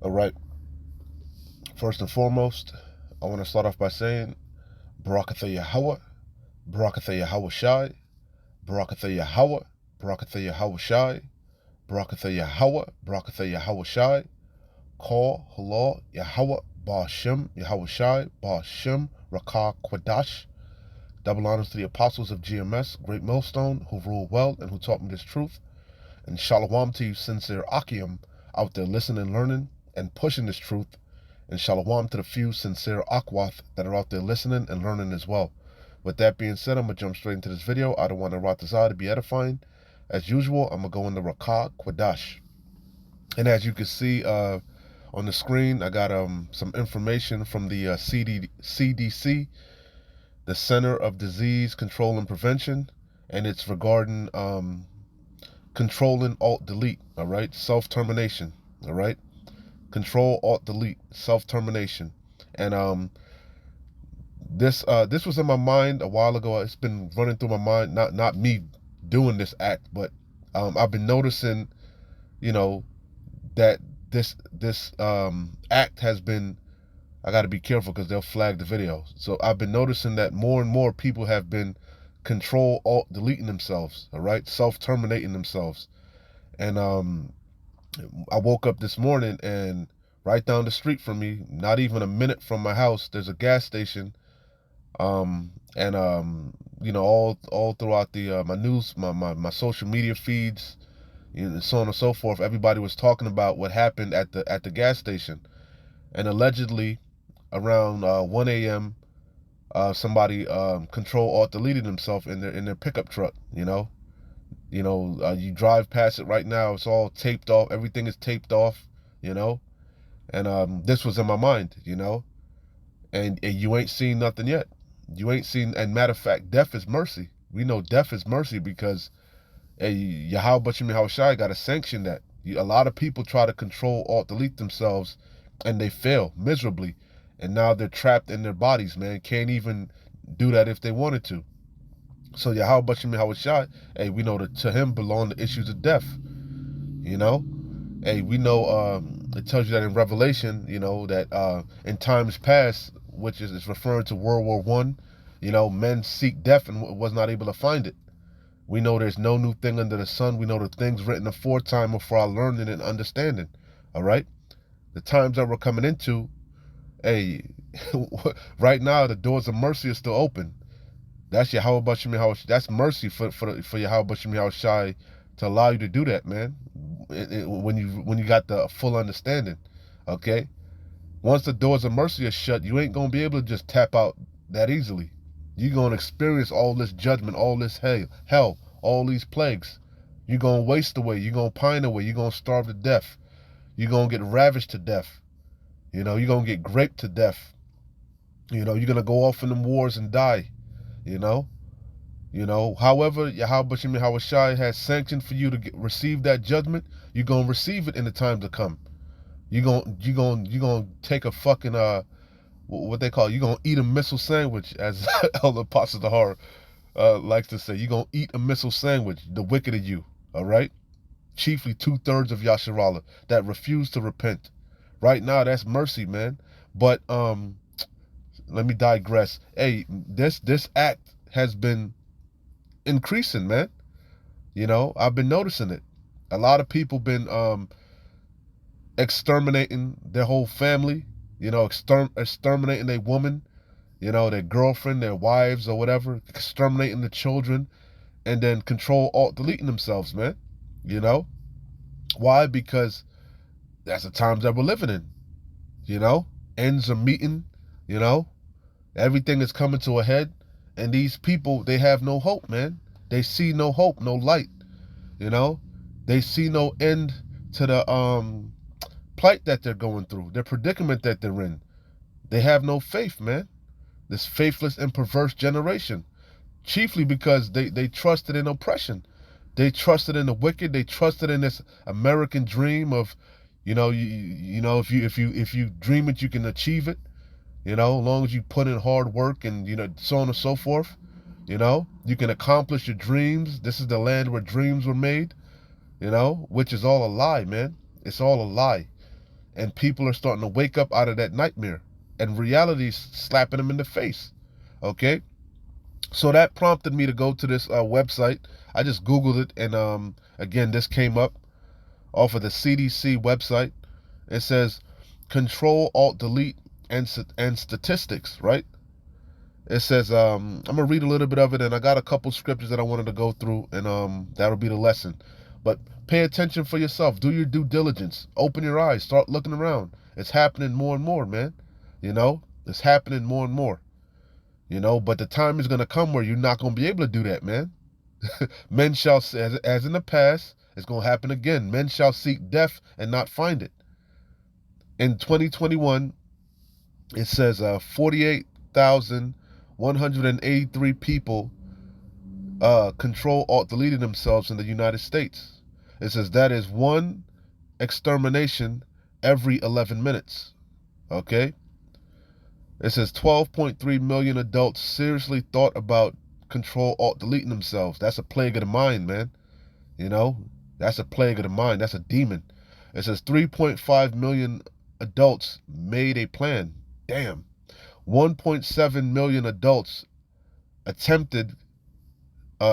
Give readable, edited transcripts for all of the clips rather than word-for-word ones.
All right. First and foremost, I want to start off by saying Barakatha Yahweh, Barakatha Yahweh Shai, Barakatha Yahweh, Barakatha Yahweh Shai, Barakatha Yahweh, Barakatha Yahweh Shai, Call Halal Yahweh, Ba'ashem Yahweh Shai, Ba'ashem Rakah Kwadash. Double honors to the apostles of GMS, Great Millstone, who rule well and who taught me this truth. And shalom to you sincere Akim out there listening, learning, and pushing this truth. And shalom to the few sincere Akwath that are out there listening and learning as well. With that being said, I'm going to jump straight into this video. I don't want to rot this out to be edifying. As usual, I'm going to go into Rakah Kwadash. And as you can see on the screen, I got some information from the CDC, the Center of Disease Control and Prevention, and it's regarding controlling Alt-Delete, all right? Self-termination, all right? Control Alt-Delete, self-termination. And this was in my mind a while ago. It's been running through my mind, not me doing this act, but I've been noticing, that this act has been, I got to be careful because they'll flag the video. So I've been noticing that more and more people have been control alt deleting themselves, all right, self-terminating themselves. And I woke up this morning and right down the street from me, not even a minute from my house, there's a gas station. And all throughout the my news, my social media feeds, so on and so forth, everybody was talking about what happened at the gas station. And allegedly around 1 a.m. Somebody control alt deleted himself in their pickup truck. You drive past it right now, it's all taped off, everything is taped off. And this was in my mind. And you ain't seen nothing yet. You ain't seen, and matter of fact, death is mercy. We know death is mercy because Yahweh Shai got to sanction that. A lot of people try to control alt delete themselves and they fail miserably. And now they're trapped in their bodies, man. Can't even do that if they wanted to. So Yahweh Shai, we know that to him belong the issues of death. We know it tells you that in Revelation, that in times past, which is referring to World War I, men seek death and was not able to find it. We know there's no new thing under the sun. We know the things written aforetime are for our learning and understanding. All right? The times that we're coming into, right now the doors of mercy are still open. That's Yahweh, that's mercy for Yahweh Shai to allow you to do that, man. When you got the full understanding, okay? Once the doors of mercy are shut, you ain't gonna be able to just tap out that easily. You're gonna experience all this judgment, all this hell, all these plagues. You're gonna waste away, you're gonna pine away, you're gonna starve to death, you're gonna get ravished to death. You're gonna get raped to death. You're gonna go off in them wars and die. However, Yahweh Shai has sanctioned for you to receive that judgment, you're gonna receive it in the time to come. You're gonna take a fucking what they call it, you're gonna eat a missile sandwich, as Elder Apostle Tahar likes to say. You're gonna eat a missile sandwich, the wicked of you, all right? Chiefly 2/3 of Yasharallah that refuse to repent. Right now, that's mercy, man. But let me digress. This act has been increasing, man. I've been noticing it. A lot of people been exterminating their whole family, exterminating their woman, their girlfriend, their wives or whatever, exterminating the children, and then control alt deleting themselves, man. Why? Because that's the times that we're living in. Ends are meeting, everything is coming to a head, and these people, they have no hope, man. They see no hope, no light. They see no end to the plight that they're going through, their predicament that they're in. They have no faith, man. This faithless and perverse generation, chiefly because they trusted in oppression. They trusted in the wicked. They trusted in this American dream of, if you dream it, you can achieve it. As long as you put in hard work and so on and so forth, you can accomplish your dreams. This is the land where dreams were made, which is all a lie, man. It's all a lie. And people are starting to wake up out of that nightmare. And reality's slapping them in the face. Okay? So that prompted me to go to this website. I just Googled it, and again, this came up off of the CDC website. It says Control Alt Delete and statistics, right? It says I'm gonna read a little bit of it, and I got a couple scriptures that I wanted to go through, and that'll be the lesson. But pay attention for yourself. Do your due diligence. Open your eyes. Start looking around. It's happening more and more, man. You know, it's happening more and more. You know, but the time is gonna come where you're not gonna be able to do that, man. Men shall, as in the past, it's gonna happen again. Men shall seek death and not find it. In 2021, it says 48,183 people Control Alt deleted themselves in the United States. It says that is one extermination every 11 minutes. Okay? It says 12.3 million adults seriously thought about Control Alt deleting themselves. That's a plague of the mind, man. You know? That's a plague of the mind. That's a demon. It says 3.5 million adults made a plan. Damn. 1.7 million adults attempted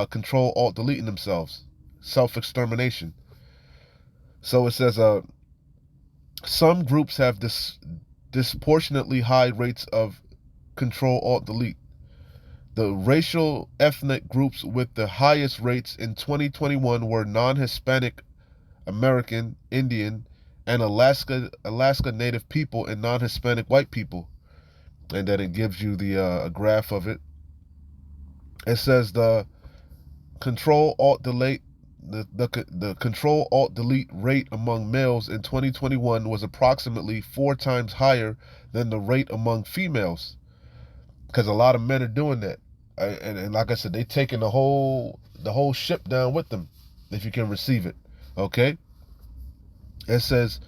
Control Alt deleting themselves. Self-extermination. So it says some groups have disproportionately high rates of Control Alt delete. The racial ethnic groups with the highest rates in 2021 were non-Hispanic American, Indian, and Alaska Native people and non-Hispanic white people. And then it gives you the graph of it. It says the Control Alt delete the Control Alt delete rate among males in 2021 was approximately 4 times higher than the rate among females, because a lot of men are doing that, and like I said, they taking the whole ship down with them if you can receive it. Okay, it says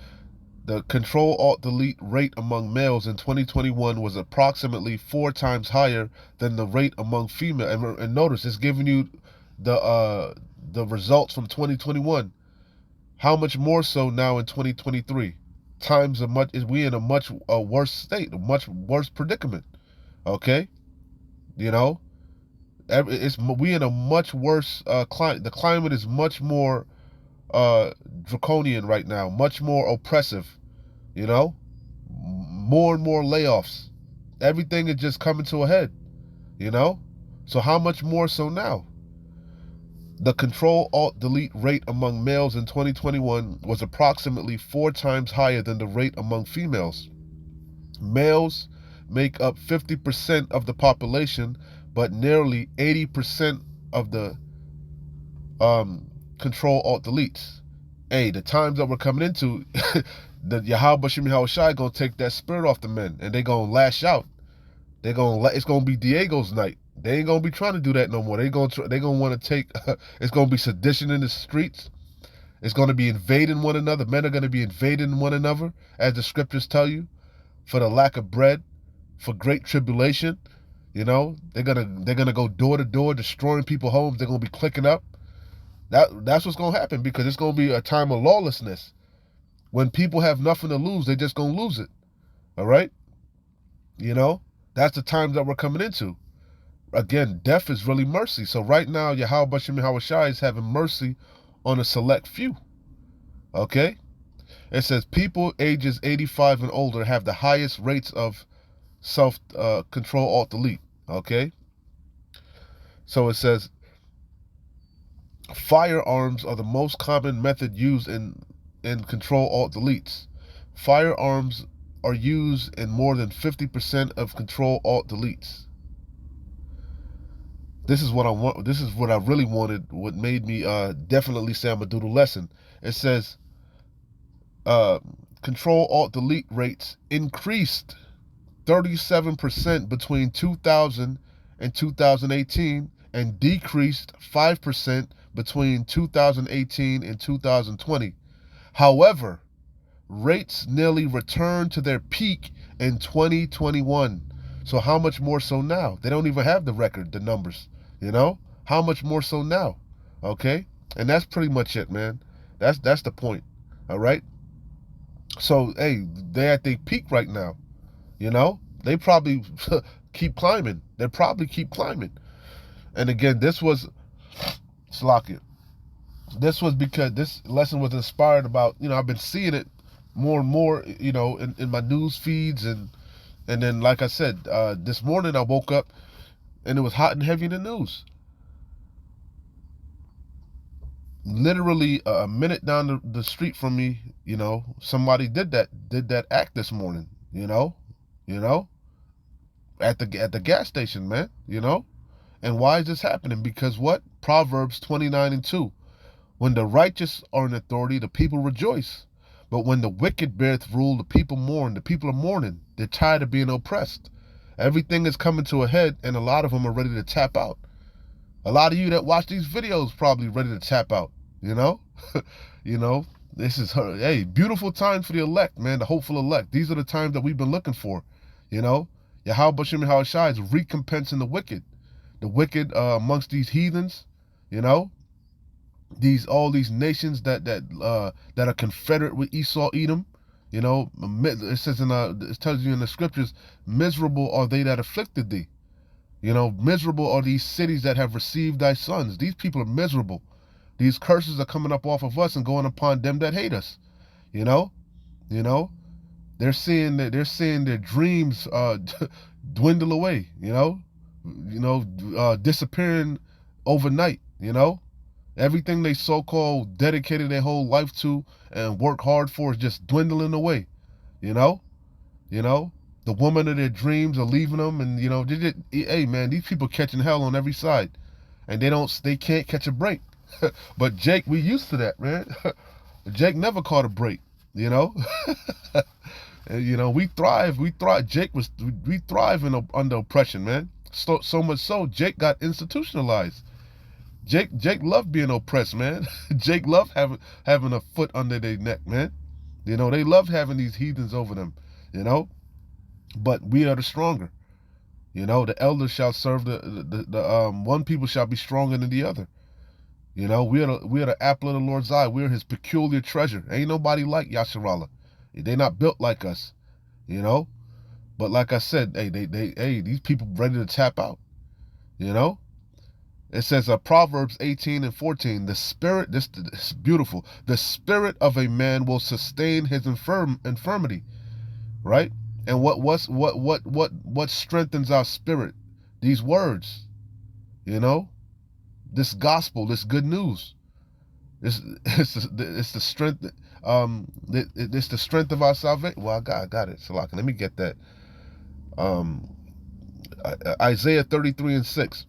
the Control Alt delete rate among males in 2021 was approximately 4 times higher than the rate among females. And notice it's giving you the results from 2021. How much more so now in 2023? We in a much worse state, a much worse predicament. Okay, you know, we in a much worse climate. The climate is much more draconian right now, much more oppressive. You know, more and more layoffs. Everything is just coming to a head. You know, so how much more so now? The Control Alt delete rate among males in 2021 was approximately 4 times higher than the rate among females. Males make up 50% of the population, but nearly 80% of the Control Alt deletes. Hey, the times that we're coming into, the Yahweh Shemi Shai gonna take that spirit off the men, and they gonna lash out. It's gonna be Diego's night. They ain't gonna be trying to do that no more. They gonna want to take. It's gonna be sedition in the streets. It's gonna be invading one another. Men are gonna be invading one another, as the scriptures tell you, for the lack of bread, for great tribulation. You know, they're gonna go door to door, destroying people's homes. They're gonna be clicking up. That's what's gonna happen, because it's gonna be a time of lawlessness. When people have nothing to lose, they just gonna lose it. All right, you know, that's the times that we're coming into. Again, death is really mercy. So right now, Yahweh Bashim Hawashai is having mercy on a select few. Okay? It says people ages 85 and older have the highest rates of self-control alt delete. Okay? So it says firearms are the most common method used in control alt deletes. Firearms are used in more than 50% of control alt deletes. This is what I want. This is what I really wanted. What made me definitely say I'm gonna do the lesson. It says Control Alt Delete rates increased 37% between 2000 and 2018, and decreased 5% between 2018 and 2020. However, rates nearly returned to their peak in 2021. So how much more so now? They don't even have the record, the numbers. You know, how much more so now? Okay, and that's pretty much it, man. That's the point. All right. So, hey, they're at their peak right now. You know, they probably keep climbing. They probably keep climbing. And again, this was Slocket. This was because this lesson was inspired about, I've been seeing it more and more, in my news feeds, and then, like I said, this morning I woke up and it was hot and heavy in the news. Literally a minute down the street from me, somebody did that act this morning, you know, at the gas station, man, And why is this happening? Because what? Proverbs 29:2. When the righteous are in authority, the people rejoice. But when the wicked beareth rule, the people mourn. The people are mourning. They're tired of being oppressed. Everything is coming to a head, and a lot of them are ready to tap out. A lot of you that watch these videos probably ready to tap out, you know? you know, this is, hey, beautiful times for the elect, man, the hopeful elect. These are the times that we've been looking for, you know? Yahweh Bashim Yahushai is recompensing the wicked. The wicked amongst these heathens, all these nations that are confederate with Esau, Edom. It says it tells you in the scriptures, miserable are they that afflicted thee. Miserable are these cities that have received thy sons. These people are miserable. These curses are coming up off of us and going upon them that hate us. You know, you know, they're seeing their dreams dwindle away. Disappearing overnight. Everything they so-called dedicated their whole life to and work hard for is just dwindling away. You know, the woman of their dreams are leaving them, and hey man, these people catching hell on every side, and they can't catch a break. But Jake, we used to that, man. Jake never caught a break. And, we thrive. We thrive under oppression, man. So much so, Jake got institutionalized. Jake loved being oppressed, man. Jake loved having a foot under their neck, man. They love having these heathens over them. But we are the stronger. The elders shall serve the one people shall be stronger than the other. We are the apple of the Lord's eye. We are His peculiar treasure. Ain't nobody like Yasharallah. They not built like us. But like I said, these people ready to tap out. It says Proverbs 18:14. The spirit, this is beautiful. The spirit of a man will sustain his infirmity, right? And what strengthens our spirit? These words, this gospel, this good news. It's the strength. It's the strength of our salvation. Well, I got it. So let me get that. Isaiah 33:6.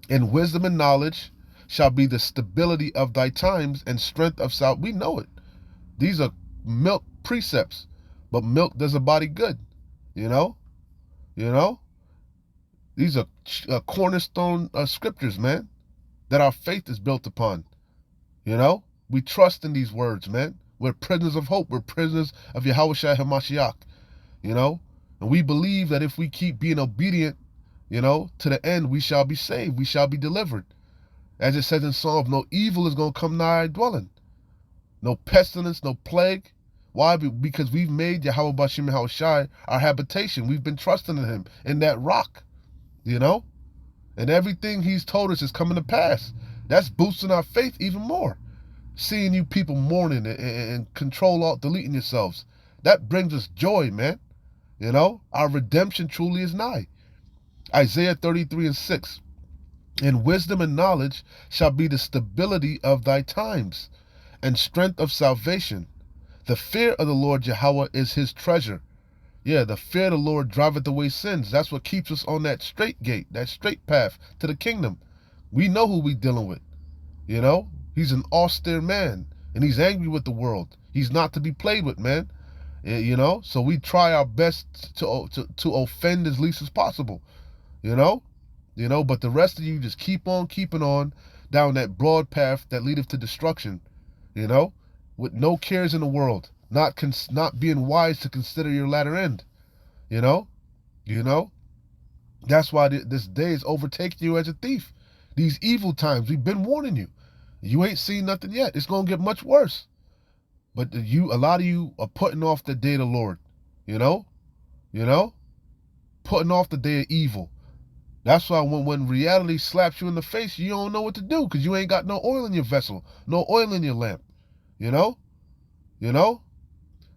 And wisdom and knowledge shall be the stability of thy times and strength of salvation. We know it. These are milk precepts, but milk does a body good. These are cornerstone scriptures, man, that our faith is built upon. We trust in these words, man. We're prisoners of hope. We're prisoners of Yahushua HaMashiach. And we believe that if we keep being obedient, to the end, we shall be saved. We shall be delivered. As it says in Psalms, no evil is going to come nigh our dwelling. No pestilence, no plague. Why? Because we've made Yahweh Bashim Yahushai our habitation. We've been trusting in Him, in that rock, And everything He's told us is coming to pass. That's boosting our faith even more. Seeing you people mourning and deleting yourselves. That brings us joy, man. Our redemption truly is nigh. Isaiah 33:6. And wisdom and knowledge shall be the stability of thy times, and strength of salvation. The fear of the Lord Yahweh is His treasure. Yeah, the fear of the Lord driveth away sins. That's what keeps us on that straight gate, that straight path to the kingdom. We know who we dealing with. He's an austere man, and He's angry with the world. He's not to be played with, man. So we try our best to offend as least as possible. But the rest of you just keep on keeping on down that broad path that leadeth to destruction, with no cares in the world, not being wise to consider your latter end, That's why this day is overtaking you as a thief. These evil times, we've been warning you. You ain't seen nothing yet. It's going to get much worse. But a lot of you are putting off the day of the Lord. You know? Putting off the day of evil. That's why when reality slaps you in the face, you don't know what to do because you ain't got no oil in your vessel, no oil in your lamp. You know?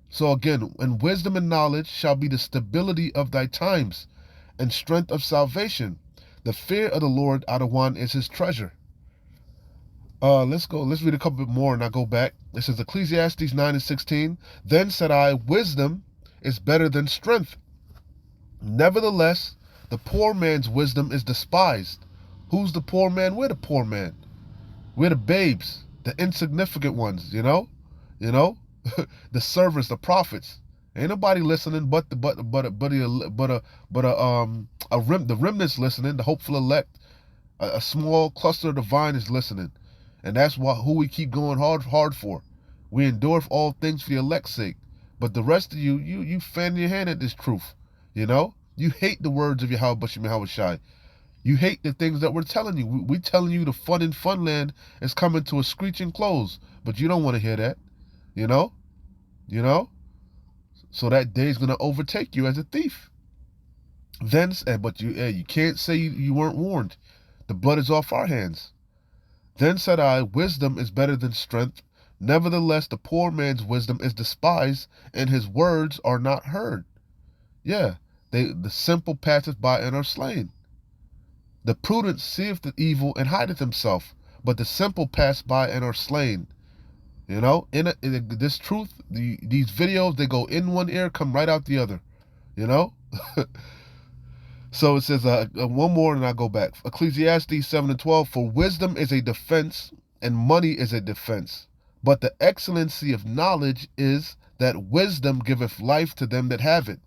So again, and wisdom and knowledge shall be the stability of thy times and strength of salvation. The fear of the Lord out of one is his treasure. Let's read a couple bit more and I'll go back. It says Ecclesiastes 9:16. Then said I, wisdom is better than strength. Nevertheless, the poor man's wisdom is despised. Who's the poor man? We're the poor man. We're the babes, the insignificant ones, the servants, the prophets. Ain't nobody listening but the remnant's listening, the hopeful elect. A small cluster of the vine is listening. And that's who we keep going hard for. We endure all things for the elect's sake. But the rest of you fan your hand at this truth. You hate the words of Yahweh Bashim Yahweh Shai. You hate the things that we're telling you. We're telling you the fun in Funland is coming to a screeching close. But you don't want to hear that. So that day is going to overtake you as a thief. But you can't say you weren't warned. The blood is off our hands. Then said I, wisdom is better than strength. Nevertheless, the poor man's wisdom is despised, and his words are not heard. Yeah, the simple passeth by and are slain. The prudent seeth the evil and hideth himself, but the simple pass by and are slain. In this truth, these videos, they go in one ear, come right out the other. So it says, one more and I'll go back. Ecclesiastes 7:12, for wisdom is a defense and money is a defense. But the excellency of knowledge is that wisdom giveth life to them that have it.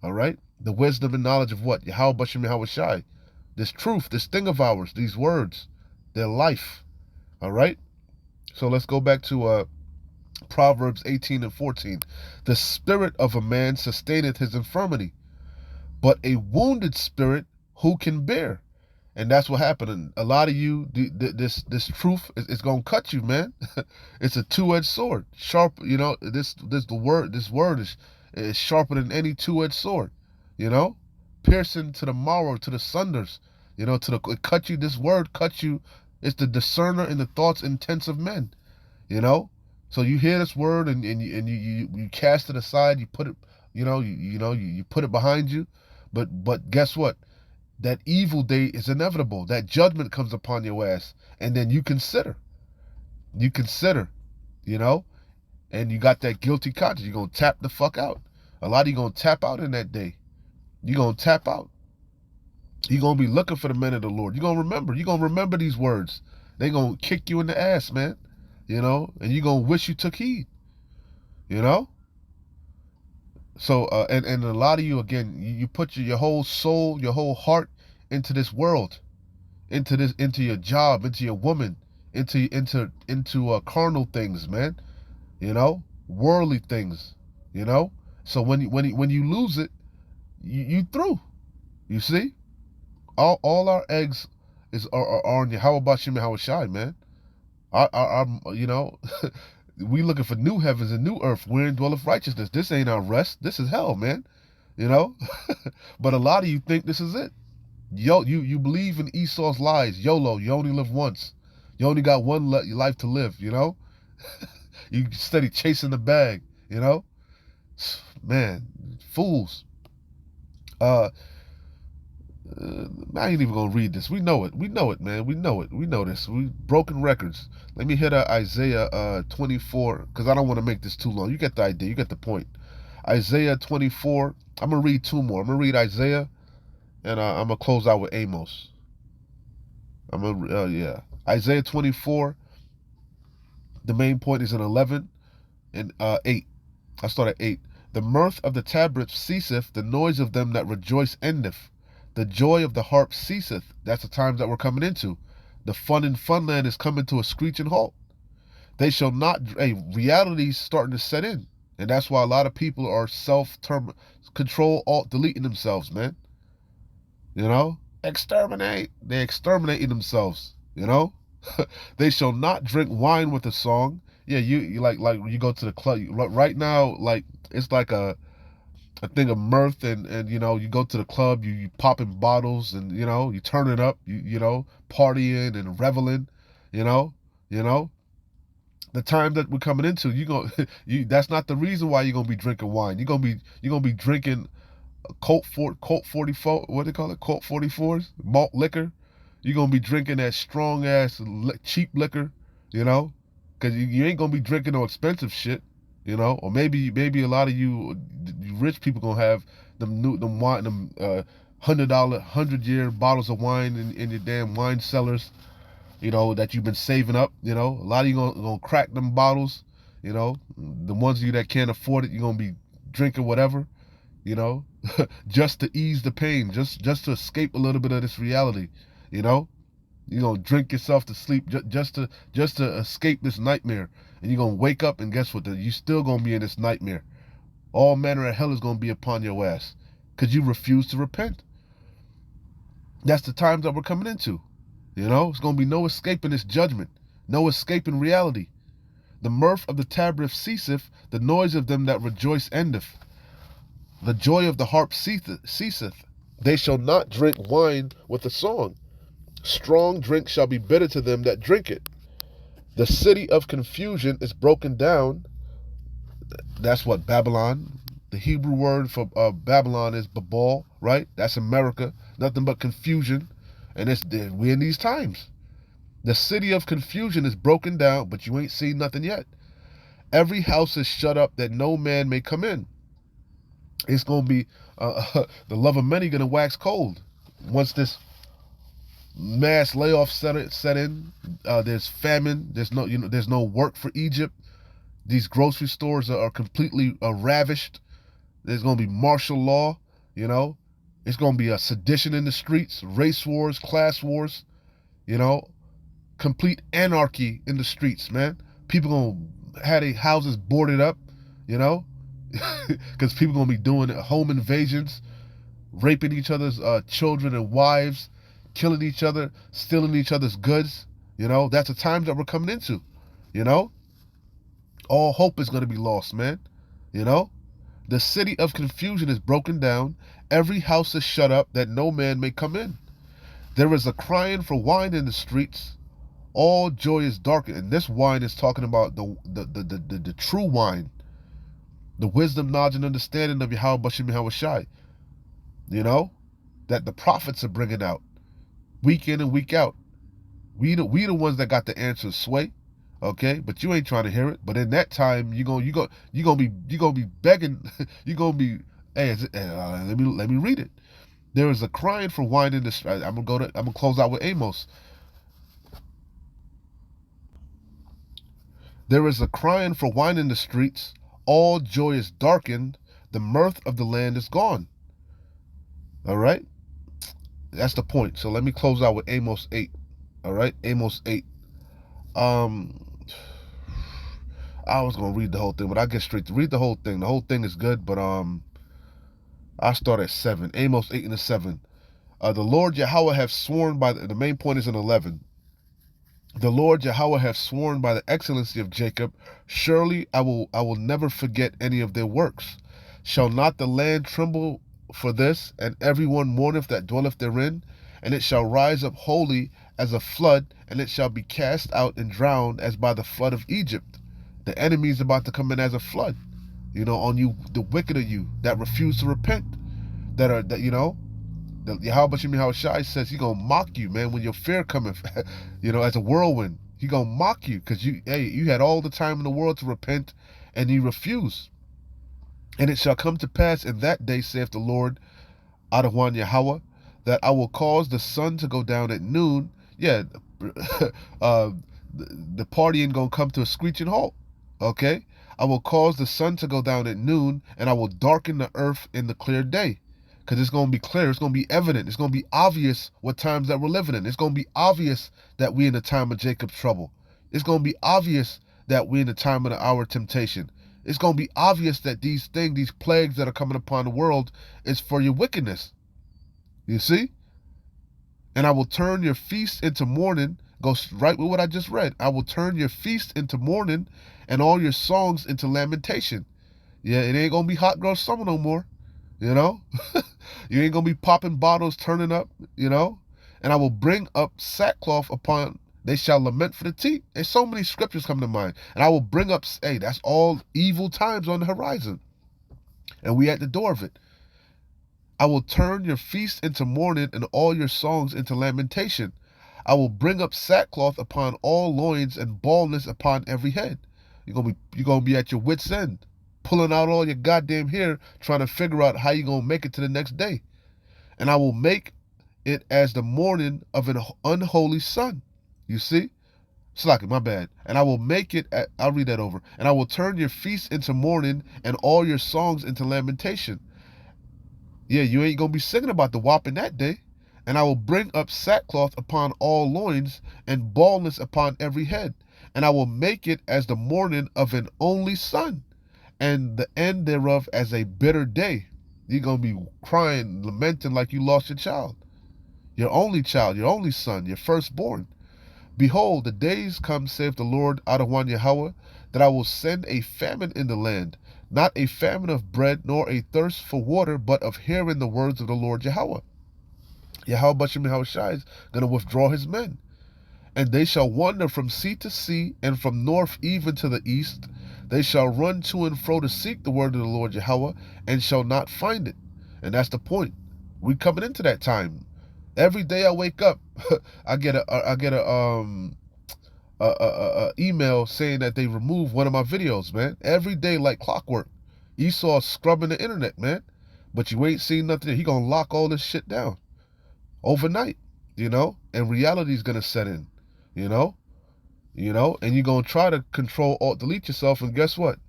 All right? The wisdom and knowledge of what? Yahweh Bashim Yahweh Shai. This truth, this thing of ours, these words, their life. All right? So let's go back to Proverbs 18:14. The spirit of a man sustaineth his infirmity, but a wounded spirit who can bear? And that's what happened. A lot of you, this truth is gonna cut you, man. It's a two-edged sword. Sharp, this word is sharper than any two-edged sword. Piercing to the marrow, to the sunders. It cut you. This word cuts you. It's the discerner in the thoughts and intents of men. So you hear this word and you cast it aside. You put it, you put it behind you. But guess what? That evil day is inevitable. That judgment comes upon your ass. And then you consider, and you got that guilty conscience. You're going to tap the fuck out. A lot of you going to tap out in that day. You're going to tap out. You're going to be looking for the men of the Lord. You're going to remember these words. They're going to kick you in the ass, man. And you're going to wish you took heed. So, and a lot of you, again, you put your whole soul, your whole heart into this world, into your job, into your woman, into carnal things, man. Worldly things. So when you lose it, you through. You see, all our eggs are on you. How about Shimei Hawashai, man? We looking for new heavens and new earth wherein dwelleth righteousness. This ain't our rest. This is hell, man. But a lot of you think this is it. You believe in Esau's lies. YOLO. You only live once. You only got one life to live. You steady chasing the bag. Man, fools. I ain't even gonna read this. We know it, man. We know this. We broken records. Let me hit Isaiah 24, because I don't want to make this too long. You get the idea. You get the point. Isaiah 24. I'm gonna read two more. I'm gonna read Isaiah, and I'm gonna close out with Amos. Isaiah 24. The main point is in 11 and 8. I start at 8. The mirth of the tabrets ceaseth, the noise of them that rejoice endeth. The joy of the harp ceaseth. That's the times that we're coming into. The fun in Funland is coming to a screeching halt. They shall not. Reality's starting to set in, and that's why a lot of people are control alt deleting themselves, man. Exterminate. They're exterminating themselves. They shall not drink wine with a song. Yeah, you like when you go to the club right now, like it's like a thing of mirth, and you go to the club, you popping bottles, and you turning up, partying and reveling, you know, you know. The time that we're coming into, you go, you that's not the reason why you're gonna be drinking wine. You're gonna be drinking Colt 44, what do they call it? Colt 44s, malt liquor. You're gonna be drinking that strong ass cheap liquor, you know, because you ain't gonna be drinking no expensive shit, or maybe a lot of you rich people gonna have them wine, them $100 100-year bottles of wine in your damn wine cellars, that you've been saving up. A lot of you gonna crack them bottles, the ones of you that can't afford it, you're gonna be drinking whatever, you know, just to ease the pain, just to escape a little bit of this reality, you know. You're gonna drink yourself to sleep just to escape this nightmare, and you're gonna wake up and guess what? You still gonna be in this nightmare. All manner of hell is gonna be upon your ass, cause you refuse to repent. That's the times that we're coming into. It's gonna be no escaping this judgment, no escaping reality. The mirth of the tabrets ceaseth, the noise of them that rejoice endeth. The joy of the harp ceaseth. They shall not drink wine with a song. Strong drink shall be bitter to them that drink it. The city of confusion is broken down. That's what Babylon. The Hebrew word for Babylon is Babal, right? That's America. Nothing but confusion. And we're in these times. The city of confusion is broken down, but you ain't seen nothing yet. Every house is shut up that no man may come in. It's going to be the love of many going to wax cold once this mass layoff set in. There's famine. There's no work for Egypt. These grocery stores are completely ravished. There's going to be martial law. It's going to be a sedition in the streets, race wars, class wars. Complete anarchy in the streets, man. People gonna have their houses boarded up, because people gonna be doing home invasions, raping each other's children and wives, killing each other, stealing each other's goods. That's the times that we're coming into. All hope is gonna be lost, man. The city of confusion is broken down. Every house is shut up that no man may come in. There is a crying for wine in the streets. All joy is darkened. And this wine is talking about the true wine, the wisdom, knowledge, and understanding of Yahweh Bashim Yahweh Shai, that the prophets are bringing out week in and week out. We the ones that got the answers, sway, okay? But you ain't trying to hear it. But in that time, you gonna be begging. You gonna be, hey, let me read it. There is a crying for wine in the street. I'm gonna close out with Amos. There is a crying for wine in the streets. All joy is darkened. The mirth of the land is gone. All right? That's the point. So let me close out with Amos 8. All right? Amos 8. I was going to read the whole thing, but I'll get straight to read the whole thing. The whole thing is good, but I'll start at 7. Amos 8 and 7. The Lord Yahweh have sworn by the main point is in 11. The Lord Yahweh hath sworn by the excellency of Jacob, surely I will never forget any of their works. Shall not the land tremble for this, and everyone mourneth that dwelleth therein? And it shall rise up wholly as a flood, and it shall be cast out and drowned as by the flood of Egypt. The enemy is about to come in as a flood, on you, the wicked of you that refuse to repent, the Yahweh Bashim Yahweh Shai says he gonna mock you, man, when your fear cometh, as a whirlwind. He gonna mock you because you had all the time in the world to repent, and you refuse. And it shall come to pass in that day, saith the Lord, Adawan Yahweh, that I will cause the sun to go down at noon. Yeah, the party ain't gonna come to a screeching halt. Okay, I will cause the sun to go down at noon, and I will darken the earth in the clear day. Because it's going to be clear. It's going to be evident. It's going to be obvious what times that we're living in. It's going to be obvious that we're in the time of Jacob's trouble. It's going to be obvious that we're in the time of our temptation. It's going to be obvious that these plagues that are coming upon the world is for your wickedness. You see? And I will turn your feast into mourning, Goes right with what I just read. I will turn your feast into mourning and all your songs into lamentation. Yeah, it ain't gonna be hot girl summer no more. You know? You ain't gonna be popping bottles, turning up, you know? And I will bring up sackcloth upon, they shall lament for the teeth. There's so many scriptures come to mind. And I will bring up, hey, that's all evil times on the horizon. And we at the door of it. I will turn your feast into mourning and all your songs into lamentation. I will bring up sackcloth upon all loins and baldness upon every head. You're gonna be at your wits' end, pulling out all your goddamn hair, trying to figure out how you're gonna make it to the next day. And I will make it as the mourning of an unholy son. You see? Slack, my bad. And I will make it, I'll read that over. And I will turn your feast into mourning and all your songs into lamentation. Yeah, you ain't gonna be singing about the whopping that day. And I will bring up sackcloth upon all loins and baldness upon every head. And I will make it as the mourning of an only son, and the end thereof as a bitter day. You're gonna be crying, lamenting like you lost your child. Your only child, your only son, your firstborn. Behold, the days come, saith the Lord Adonai Yahweh, that I will send a famine in the land, not a famine of bread, nor a thirst for water, but of hearing the words of the Lord Yahweh. Yahweh Bashem Yahushai is going to withdraw his men. And they shall wander from sea to sea, and from north even to the east. They shall run to and fro to seek the word of the Lord Yahweh, and shall not find it. And that's the point. We coming into that time. Every day I wake up, I get a email saying that they removed one of my videos, man. Every day like clockwork. Esau scrubbing the internet, man. But you ain't seen nothing. He gonna lock all this shit down overnight, you know, and reality's gonna set in, you know, and you're gonna try to control alt delete yourself, and guess what?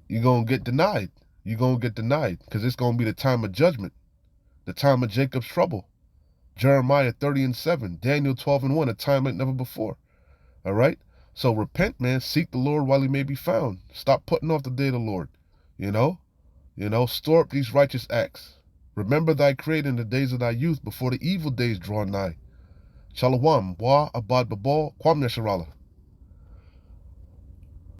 You're gonna get denied. You're gonna get denied because it's gonna be the time of judgment, the time of Jacob's trouble. Jeremiah 30:7, Daniel 12:1, a time like never before. All right? So repent, man. Seek the Lord while he may be found. Stop putting off the day of the Lord. You know? Store up these righteous acts. Remember thy creator in the days of thy youth, before the evil days draw nigh. Shalom. Wa abad babal. Kwam Yasharala.